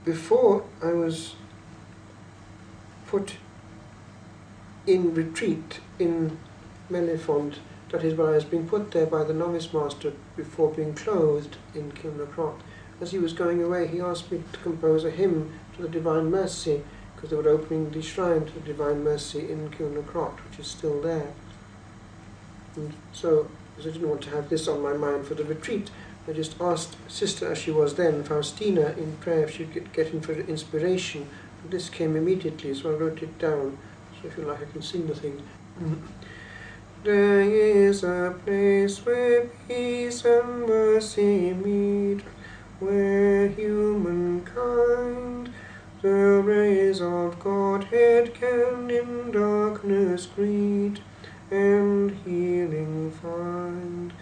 before I was put in retreat in Mellifont, that is, when I was being put there by the novice master before being clothed in Kilnacrot, as he was going away, he asked me to compose a hymn to the Divine Mercy, because they were opening the shrine to the Divine Mercy in Kilnacrot, which is still there. And so, because I didn't want to have this on my mind for the retreat, I just asked Sister, as she was then, Faustina, in prayer if she could get in for inspiration. And this came immediately, so I wrote it down. So if you like, I can sing the thing. There is a place where peace and mercy meet, where humankind the rays of Godhead can in darkness greet, and healing find.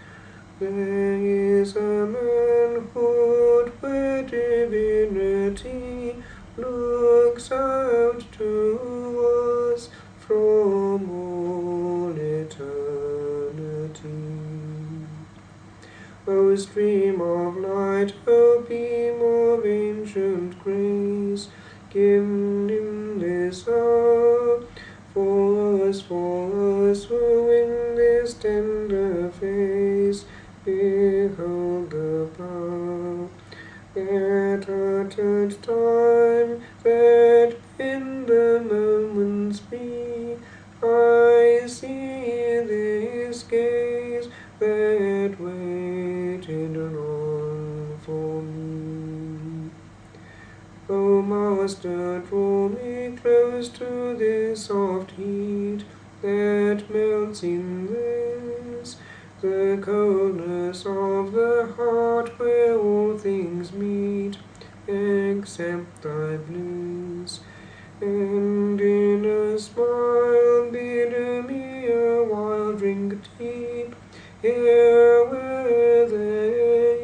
There is a manhood where divinity looks out to us from all eternity. O stream of light, O beam of ancient grace, given in this hour for us who in this tender face behold the power that uttered time, that in the moments be. I see this gaze that waited on for me. O Master, draw me close to this soft heat that melts in this, the coldness of the heart where all things meet, except thy bliss. And in a smile bid me a while drink deep, here where there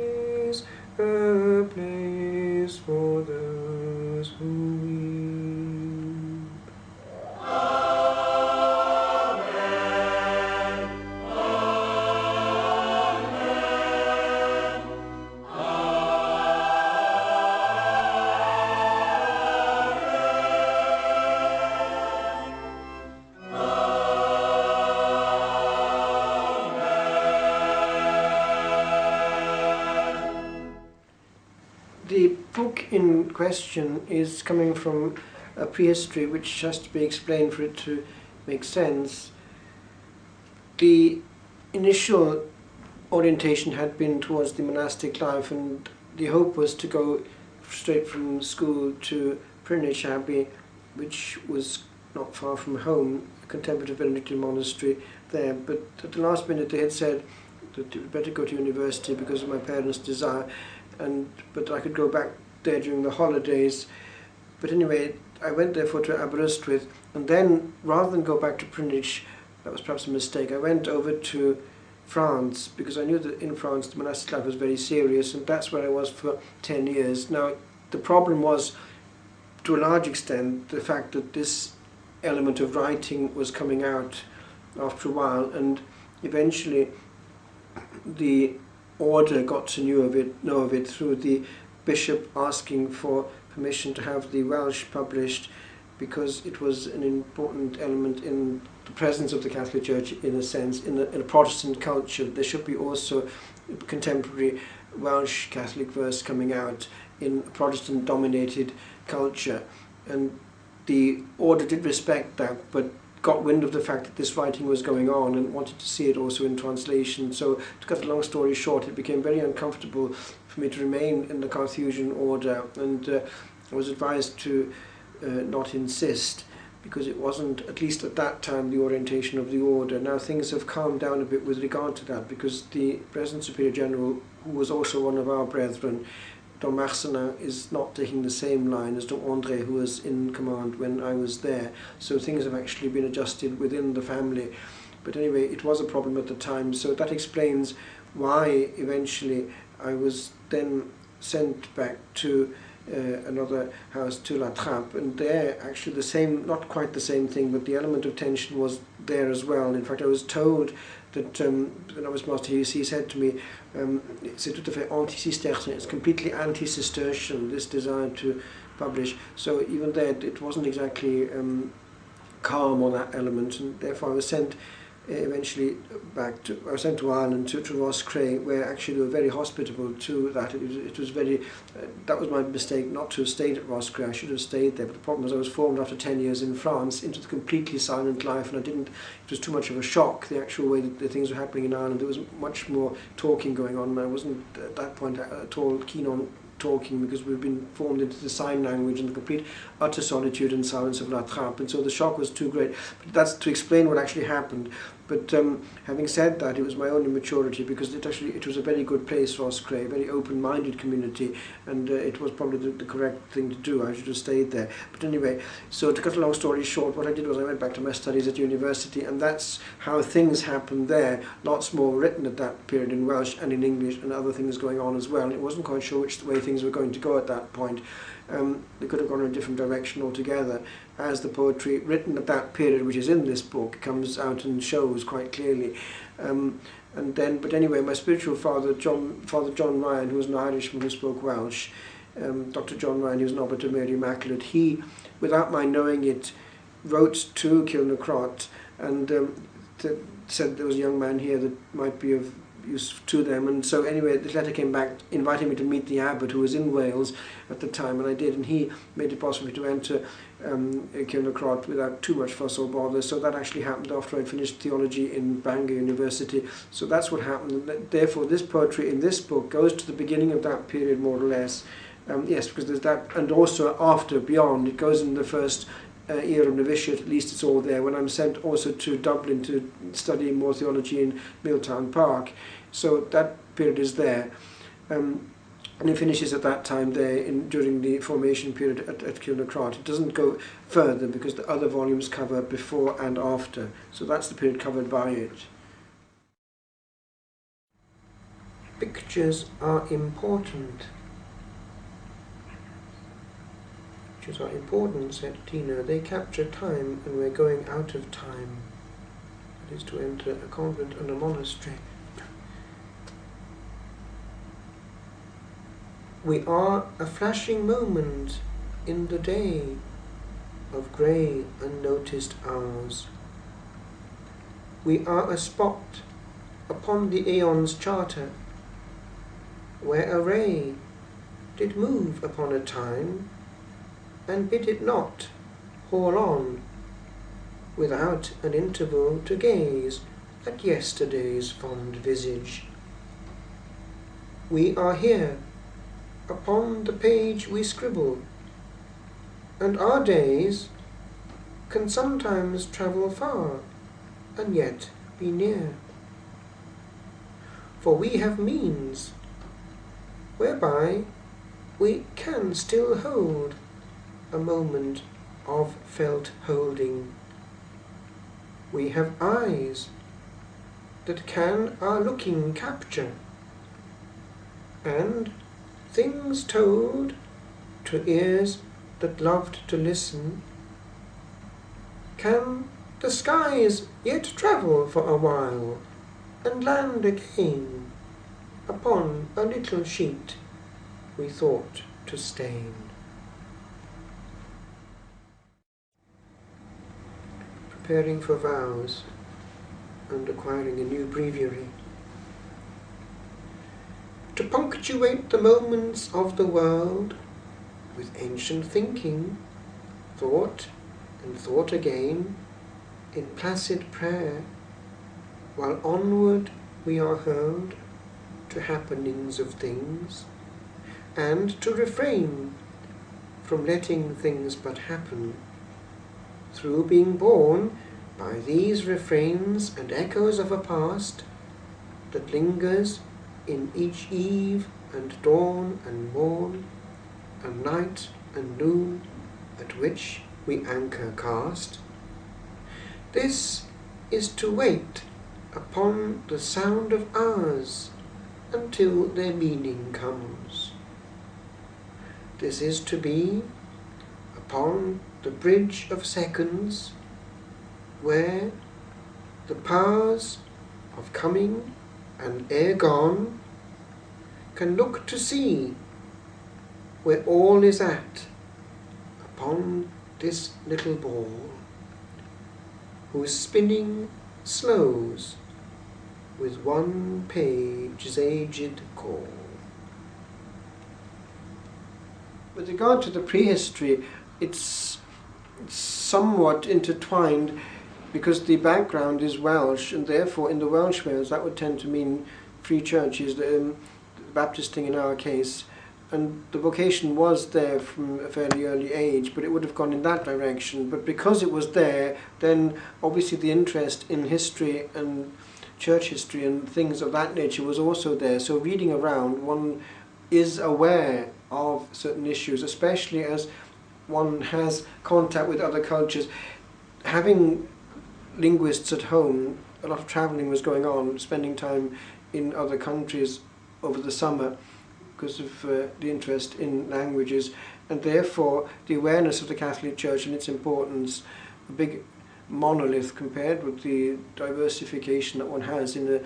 is a place for those who weep. The book in question is coming from a prehistory which has to be explained for it to make sense. The initial orientation had been towards the monastic life, and the hope was to go straight from school to Prynich Abbey, which was not far from home, a contemplative Benedictine monastery there. But at the last minute they had said that it would better go to university because of my parents' desire, but I could go back there during the holidays. But anyway, I went therefore to Aberystwyth, and then rather than go back to Prynich, that was perhaps a mistake, I went over to France, because I knew that in France the monastic life was very serious, and that's where I was for 10 years. Now, the problem was, to a large extent, the fact that this element of writing was coming out after a while, and eventually the order got to know of it through the bishop asking for permission to have the Welsh published, because it was an important element in the presence of the Catholic Church, in a sense, in a Protestant culture. There should be also contemporary Welsh Catholic verse coming out in a Protestant-dominated culture. And the order did respect that, but got wind of the fact that this writing was going on and wanted to see it also in translation. So, to cut a long story short, it became very uncomfortable for me to remain in the Carthusian order, and I was advised to not insist, because it wasn't, at least at that time, the orientation of the order. Now things have calmed down a bit with regard to that, because the present Superior General, who was also one of our brethren, Dom Marcelin, is not taking the same line as Dom André, who was in command when I was there. So things have actually been adjusted within the family. But anyway, it was a problem at the time, so that explains why eventually I was then sent back to another house, to La Trappe, and there actually the same, not quite the same thing, but the element of tension was there as well. In fact, I was told that the novice master, he said to me, c'est tout à fait anti-Cistercian, it's completely anti-Cistercian, this desire to publish. So even there, it wasn't exactly calm on that element, and therefore I was sent eventually I was sent to Ireland, to Roscrea, where actually they were very hospitable to that. It was very, that was my mistake not to have stayed at Roscrea. I should have stayed there, but the problem was I was formed after 10 years in France into the completely silent life, and it was too much of a shock, the actual way that the things were happening in Ireland. There was much more talking going on, and I wasn't at that point at all keen on talking, because we've been formed into the sign language and the complete utter solitude and silence of La Trappe, and so the shock was too great. But that's to explain what actually happened. But having said that, it was my own immaturity, because it was a very good place, Roscrea, a very open-minded community, and it was probably the correct thing to do. I should have stayed there. But anyway, so to cut a long story short, what I did was I went back to my studies at university, and that's how things happened there. Lots more written at that period in Welsh and in English, and other things going on as well. And it wasn't quite sure which way things were going to go at that point. They could have gone in a different direction altogether, as the poetry written at that period, which is in this book, comes out and shows quite clearly. But anyway, my spiritual father, Father John Ryan, who was an Irishman who spoke Welsh, Dr. John Ryan, who was an Abbot of Mary Immaculate, he, without my knowing it, wrote to Kilnacrot and said there was a young man here that might be of use to them. And so anyway, this letter came back inviting me to meet the abbot, who was in Wales at the time, and I did, and he made it possible to enter Kilnacrot without too much fuss or bother. So that actually happened after I finished theology in Bangor University. So that's what happened, and therefore this poetry in this book goes to the beginning of that period, more or less. Yes, because there's that, and also after, beyond, it goes in the first year of novitiate, at least it's all there, when I'm sent also to Dublin to study more theology in Milltown Park. So that period is there. And it finishes at that time there during the formation period at Kilnacrot. It doesn't go further because the other volumes cover before and after. So that's the period covered by it. Pictures are important. Pictures are important, said Tina. They capture time, and we're going out of time. That is to enter a convent and a monastery. We are a flashing moment in the day of grey, unnoticed hours. We are a spot upon the aeon's charter, where a ray did move upon a time, and bid it not haul on, without an interval to gaze at yesterday's fond visage. We are here, upon the page we scribble, and our days can sometimes travel far, and yet be near. For we have means, whereby we can still hold a moment of felt holding. We have eyes that can our looking capture, and things told to ears that loved to listen. Can the skies yet travel for a while, and land again upon a little sheet we thought to stain? Preparing for vows and acquiring a new breviary. To punctuate the moments of the world with ancient thinking, thought and thought again, in placid prayer, while onward we are hurled to happenings of things, and to refrain from letting things but happen, through being born by these refrains and echoes of a past that lingers in each eve and dawn and morn, and night and noon, at which we anchor cast. This is to wait upon the sound of hours until their meaning comes. This is to be upon the bridge of seconds, where the powers of coming and ere gone can look to see where all is at upon this little ball, whose spinning slows with one page's aged call. With regard to the prehistory, it's somewhat intertwined because the background is Welsh, and therefore in the Welsh Wales that would tend to mean free churches, the Baptist thing in our case, and the vocation was there from a fairly early age, but it would have gone in that direction. But because it was there, then obviously the interest in history and church history and things of that nature was also there. So reading around, one is aware of certain issues, especially as one has contact with other cultures. Having linguists at home, a lot of travelling was going on, spending time in other countries over the summer because of the interest in languages, and therefore the awareness of the Catholic Church and its importance, a big monolith compared with the diversification that one has in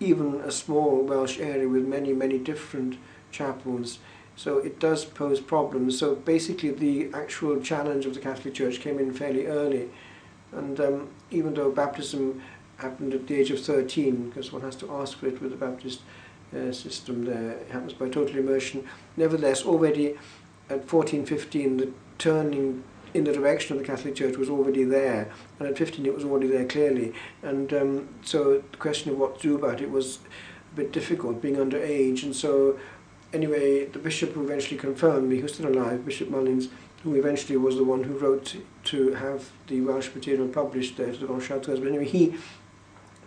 even a small Welsh area with many, many different chapels. So it does pose problems. So basically the actual challenge of the Catholic Church came in fairly early. And even though baptism happened at the age of 13, because one has to ask for it with the Baptist system there, it happens by total immersion, nevertheless already at 14, 15 the turning in the direction of the Catholic Church was already there, and at 15 it was already there clearly. And so the question of what to do about it was a bit difficult, being underage. And so anyway, the bishop who eventually confirmed me, who's still alive, Bishop Mullins, who eventually was the one who wrote to have the Welsh material published there to the Welsh Chapters. But anyway, he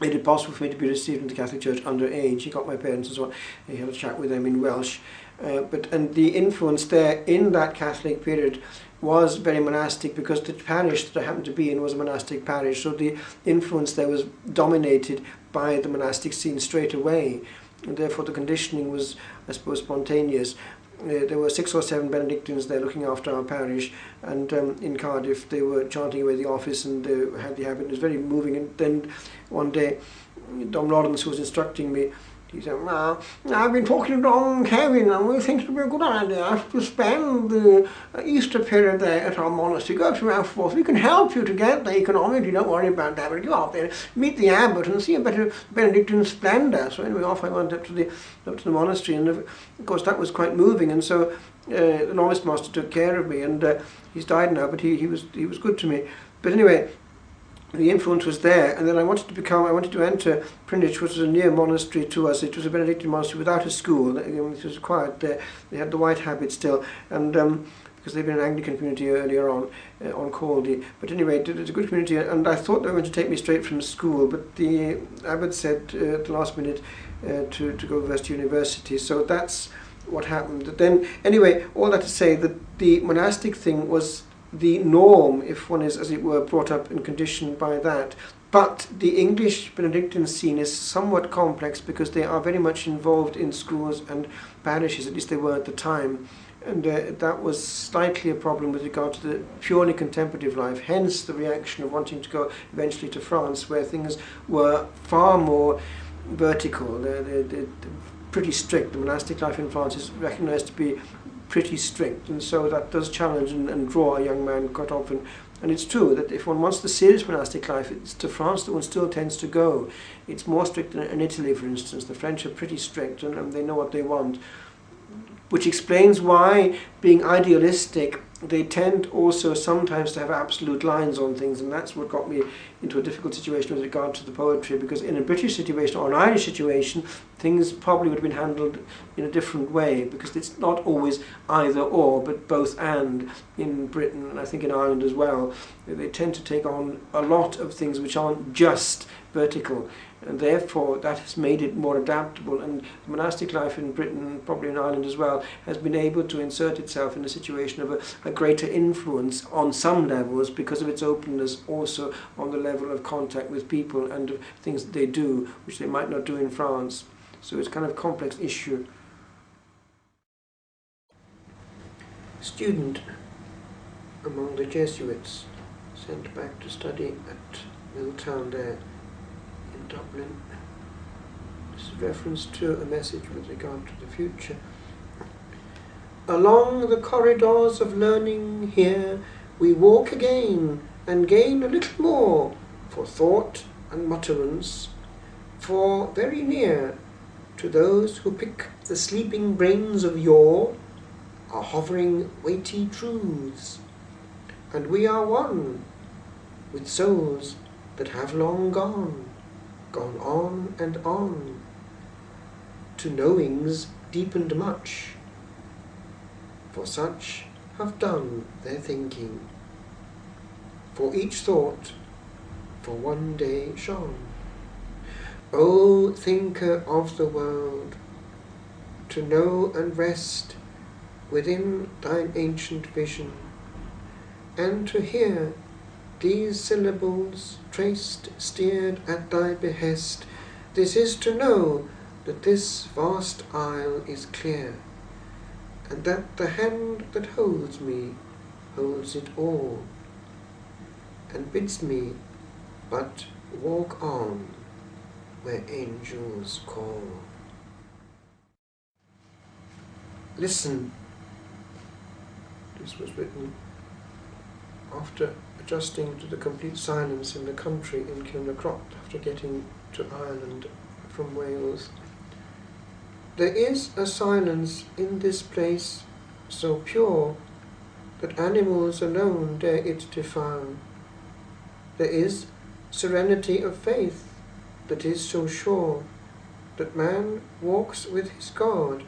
made it possible for me to be received into the Catholic Church underage. He got my parents as well. He had a chat with them in Welsh. And the influence there in that Catholic period was very monastic, because the parish that I happened to be in was a monastic parish. So the influence there was dominated by the monastic scene straight away. And therefore the conditioning was, I suppose, spontaneous. There were 6 or 7 Benedictines there looking after our parish, and in Cardiff they were chanting away the office, and they had the habit. It was very moving. And then one day Dom Lawrence, who was instructing me, he said, "Well, I've been talking to Dom Kevin, and we think it would be a good idea to spend the Easter period there at our monastery. Go to our forth. We can help you to get there economically, don't worry about that. But go out there, meet the abbot, and see a bit of Benedictine splendour." So anyway, off I went up to the monastery, and of course that was quite moving. And so the novice master took care of me, and he's died now, but he was good to me. But anyway, the influence was there, and then I wanted to enter Prinditch, which was a near monastery to us. It was a Benedictine monastery without a school. It was quiet there. They had the white habit still, and because they'd been an Anglican community earlier on Caldy. But anyway, it's a good community, and I thought they were going to take me straight from school, but the abbot said at the last minute to go to university. So that's what happened. Then anyway, all that to say that the monastic thing was the norm if one is, as it were, brought up and conditioned by that. But the English Benedictine scene is somewhat complex because they are very much involved in schools and parishes, at least they were at the time, and that was slightly a problem with regard to the purely contemplative life, hence the reaction of wanting to go eventually to France, where things were far more vertical. They're pretty strict. The monastic life in France is recognised to be pretty strict, and so that does challenge and draw a young man quite often. And it's true that if one wants the serious monastic life, it's to France that one still tends to go. It's more strict than in Italy, for instance. The French are pretty strict, and they know what they want, which explains why, being idealistic, they tend also sometimes to have absolute lines on things, and that's what got me into a difficult situation with regard to the poetry, because in a British situation or an Irish situation, things probably would have been handled in a different way, because it's not always either or, but both and in Britain, and I think in Ireland as well. They tend to take on a lot of things which aren't just vertical, and therefore that has made it more adaptable. And the monastic life in Britain, probably in Ireland as well, has been able to insert itself in a situation of a greater influence on some levels because of its openness, also on the level of contact with people and of things that they do which they might not do in France. So it's kind of a complex issue. Student among the Jesuits sent back to study at Milltown there in Dublin. This is reference to a message with regard to the future. Along the corridors of learning here we walk again and gain a little more for thought and mutterance, for very near to those who pick the sleeping brains of yore are hovering weighty truths, and we are one with souls that have long gone on and on, to knowings deepened much, for such have done their thinking, for each thought for one day shone. O thinker of the world, to know and rest within thine ancient vision, and to hear these syllables traced, steered at thy behest, this is to know that this vast isle is clear, and that the hand that holds me holds it all, and bids me but walk on where angels call. Listen. This was written after adjusting to the complete silence in the country in Kilnacroft after getting to Ireland from Wales. There is a silence in this place so pure that animals alone dare it defile. There is serenity of faith that is so sure that man walks with his God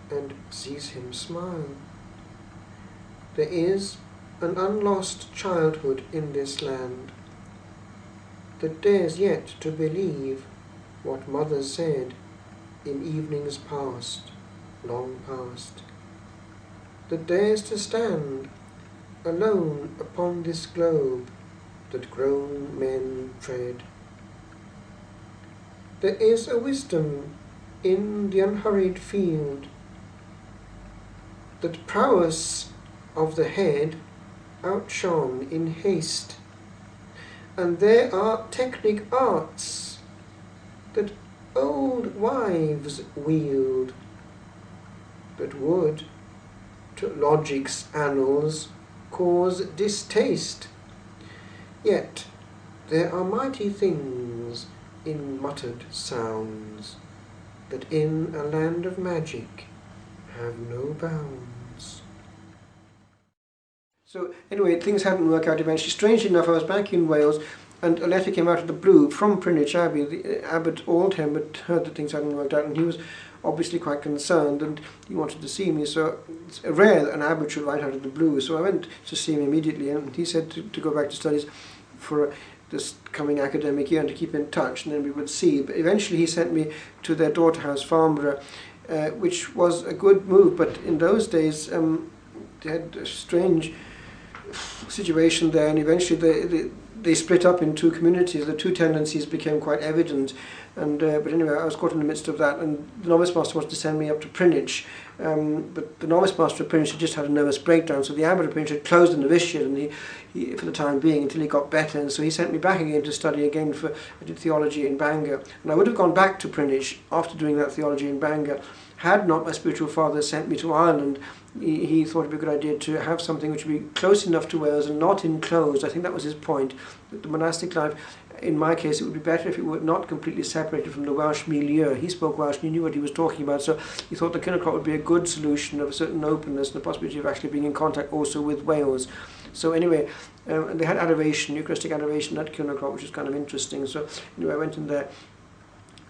and sees him smile. There is an unlost childhood in this land that dares yet to believe what mothers said in evenings past, long past, that dares to stand alone upon this globe that grown men tread. There is a wisdom in the unhurried field, that prowess of the head outshone in haste, and there are technic arts that old wives wield, that would to logic's annals cause distaste. Yet there are mighty things in muttered sounds, that in a land of magic have no bounds. So anyway, things hadn't worked out eventually. Strangely enough, I was back in Wales, and a letter came out of the blue from Prynich Abbey. The abbot Oldham had heard that things hadn't worked out, and he was obviously quite concerned, and he wanted to see me. So it's rare that an abbot should write out of the blue. So I went to see him immediately, and he said to go back to studies for this coming academic year and to keep in touch, and then we would see. But eventually he sent me to their daughter house, Farnborough, which was a good move, but in those days they had a strange situation there, and eventually they split up in two communities. The two tendencies became quite evident, and but anyway, I was caught in the midst of that, and the novice master wanted to send me up to Prynich, but the novice master of Prynich had just had a nervous breakdown, so the abbot of Prynich had closed the novitiate, and he for the time being, until he got better, and so he sent me back again to study again I did theology in Bangor, and I would have gone back to Prynich after doing that theology in Bangor, had not my spiritual father sent me to Ireland. He thought it would be a good idea to have something which would be close enough to Wales and not enclosed. I think that was his point. The monastic life, in my case, it would be better if it were not completely separated from the Welsh milieu. He spoke Welsh and he knew what he was talking about, so he thought the Kilnacroft would be a good solution of a certain openness and the possibility of actually being in contact also with Wales. So anyway, they had adoration, Eucharistic adoration at Kilnacroft, which is kind of interesting. So anyway, I went in there.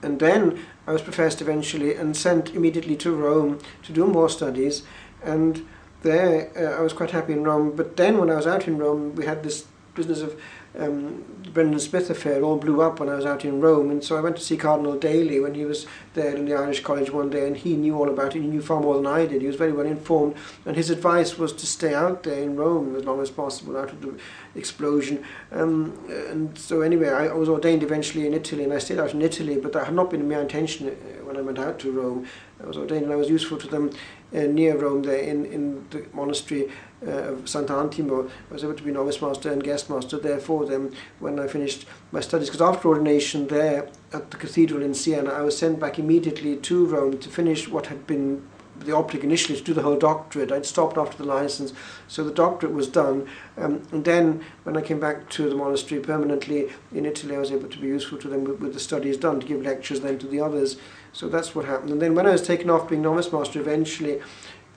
And then I was professed eventually and sent immediately to Rome to do more studies. And there I was quite happy in Rome. But then when I was out in Rome, we had this business of the Brendan Smith affair all blew up when I was out in Rome, and so I went to see Cardinal Daly when he was there in the Irish College one day, and he knew all about it. He knew far more than I did. He was very well informed, and his advice was to stay out there in Rome as long as possible, out of the explosion. And so anyway, I was ordained eventually in Italy, and I stayed out in Italy, but that had not been my intention when I went out to Rome. I was ordained and I was useful to them near Rome there in the monastery of Sant'Antimo. I was able to be novice master and guest master there for them when I finished my studies, because after ordination there at the cathedral in Siena, I was sent back immediately to Rome to finish what had been the optic initially to do the whole doctorate. I'd stopped after the license, so the doctorate was done. And then when I came back to the monastery permanently in Italy, I was able to be useful to them with the studies done, to give lectures then to the others. So that's what happened. And then when I was taken off being novice master eventually,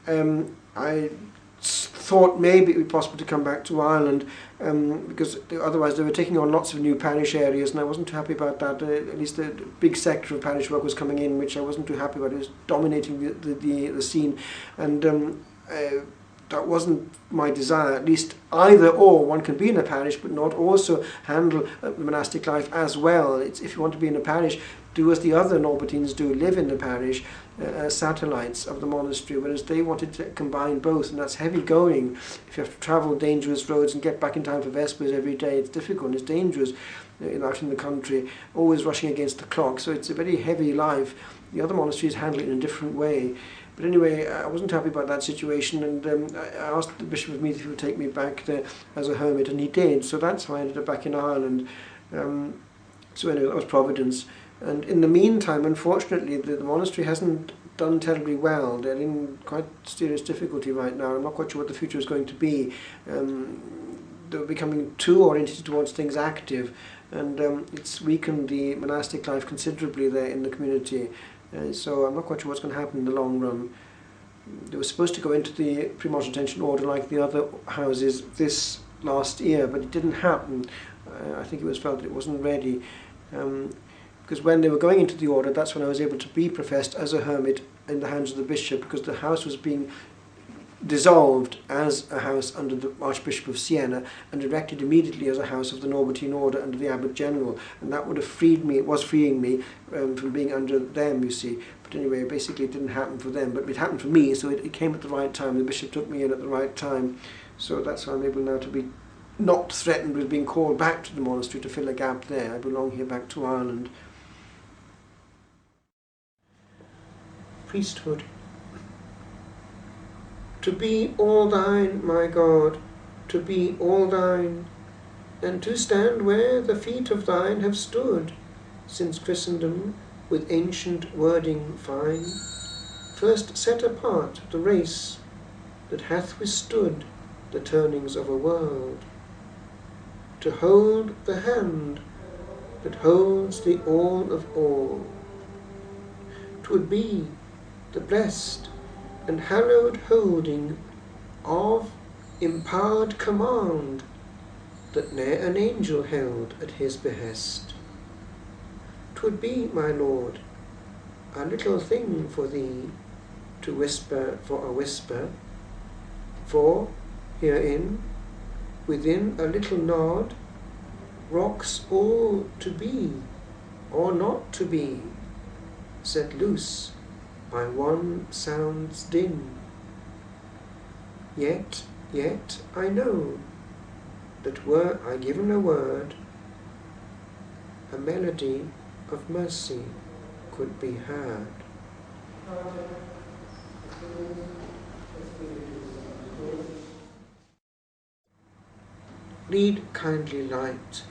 I thought maybe it would be possible to come back to Ireland, because otherwise they were taking on lots of new parish areas, and I wasn't too happy about that. At least a big sector of parish work was coming in, which I wasn't too happy about. It was dominating the scene, and that wasn't my desire. At least either or, one can be in a parish but not also handle the monastic life as well. If you want to be in a parish, do as the other Norbertines do, live in the parish as satellites of the monastery, whereas they wanted to combine both, and that's heavy going. If you have to travel dangerous roads and get back in time for Vespers every day, it's difficult and it's dangerous out in the country, always rushing against the clock, so it's a very heavy life. The other monasteries handle it in a different way. But anyway, I wasn't happy about that situation, and I asked the Bishop of Meath if he would take me back there as a hermit, and he did, so that's how I ended up back in Ireland. So anyway, that was Providence. And in the meantime, unfortunately, the monastery hasn't done terribly well. They're in quite serious difficulty right now. I'm not quite sure what the future is going to be. They're becoming too oriented towards things active, and it's weakened the monastic life considerably there in the community. So I'm not quite sure what's going to happen in the long run. They were supposed to go into the pre-modern detention order like the other houses this last year, but it didn't happen. I think it was felt that it wasn't ready. Because when they were going into the order, that's when I was able to be professed as a hermit in the hands of the bishop, because the house was being dissolved as a house under the Archbishop of Siena and erected immediately as a house of the Norbertine order under the Abbot General, and that would have freed me, it was freeing me from being under them, you see. But anyway, basically it didn't happen for them, but it happened for me, so it came at the right time. The bishop took me in at the right time, so that's how I'm able now to be not threatened with being called back to the monastery to fill a gap there. I belong here back to Ireland. Priesthood. To be all thine, my God, to be all thine, and to stand where the feet of thine have stood, since Christendom, with ancient wording fine, first set apart the race that hath withstood the turnings of a world, to hold the hand that holds the all of all. 'Twould be the blessed and hallowed holding of empowered command that ne'er an angel held at his behest. 'Twould be, my Lord, a little thing for thee to whisper for a whisper, for herein, within a little nod, rocks all to be or not to be, set loose by one sound's din. Yet I know that were I given a word, a melody of mercy could be heard. Lead kindly light.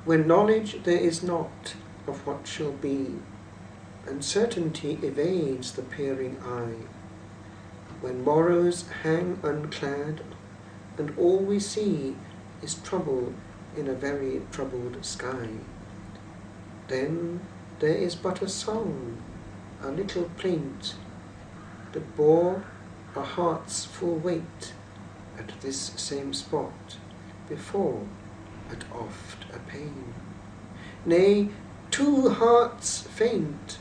When knowledge there is not of what shall be, and certainty evades the peering eye, when morrows hang unclad, and all we see is trouble in a very troubled sky, then there is but a song, a little plaint, that bore a heart's full weight at this same spot, before at oft a pain. Nay, 2 hearts faint,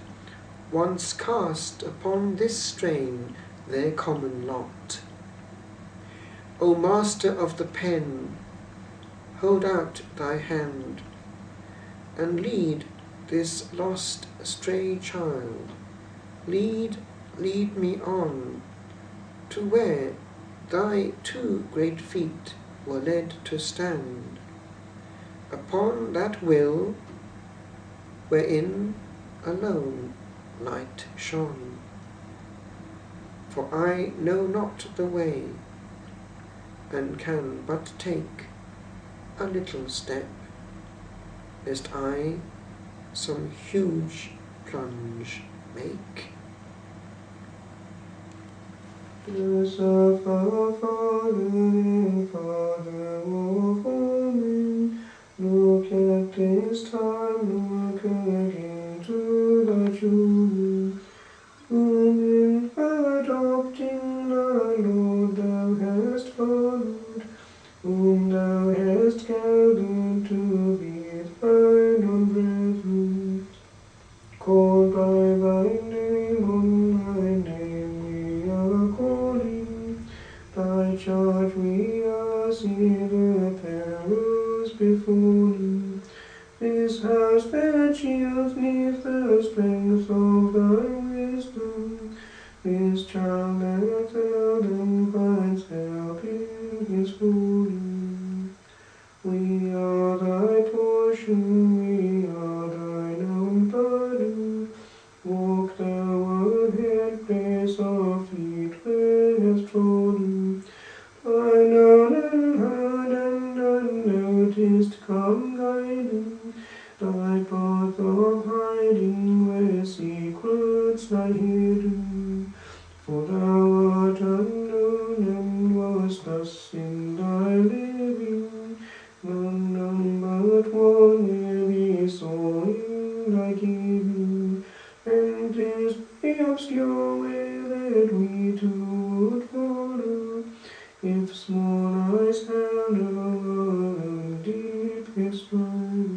once cast upon this strain their common lot. O Master of the pen, hold out thy hand, and lead this lost stray child, lead me on, to where thy 2 great feet were led to stand, upon that will wherein alone light shone. For I know not the way, and can but take a little step, lest I some huge plunge make. Yes, our Father of all men, look at this time, look again to thy children, whom in adopting thy Lord thou hast followed, whom thou hast gathered to be thine own brethren, called by thy name, on thy name we are calling. Thy charge we ask, see the perils befalling. This house that shields neath the strength of thy wisdom, this child that seldom finds help in his falling. We are thy portion, we are thine own burden. Walk thou ahead, place our feet where hast trodden. Thine unheard and unnoticed come guiding, thy path of hiding where secrets lie hidden. For thou art unknown and wast thus in thy living, none but one will be saw in thy giving. And 'tis the obscure way that we too would follow, if small eyes had a deepest mind.